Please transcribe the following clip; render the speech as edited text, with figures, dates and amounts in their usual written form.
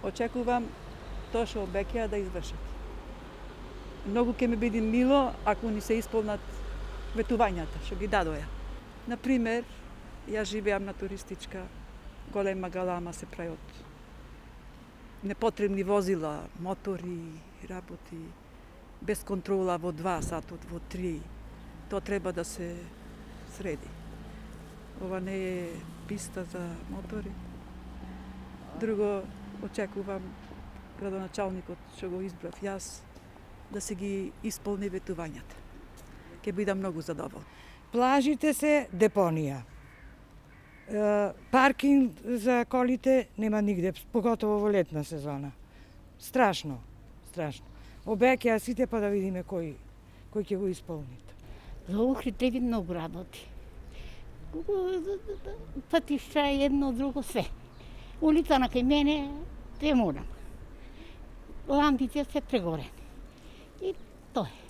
Очекувам тоа што обеќаа да извршат. Многу ќе ми биде мило ако ни се исполнат ветувањата што ги дадоја. Например, јас живеам на туристичка, голема галама се прави од непотребни возила, мотори, работи, без контрола во 2 сатот, во 3. Тоа треба да се среди. Ова не е писта за мотори. Друго, очекувам градоначалникот што го избрав јас да се ги исполни ветувањата. Ќе бидам многу задоволна. Плажите се депонија. Паркинг за колите нема нигде, поготово во летна сезона. Страшно, страшно. Обеќаа сите па да видиме кој ќе го исполни. За Охрид ви многу работи. Патишта, едно, друго, све. Улица на кај мене, те морам. Лампите се прегорени. И тоа е.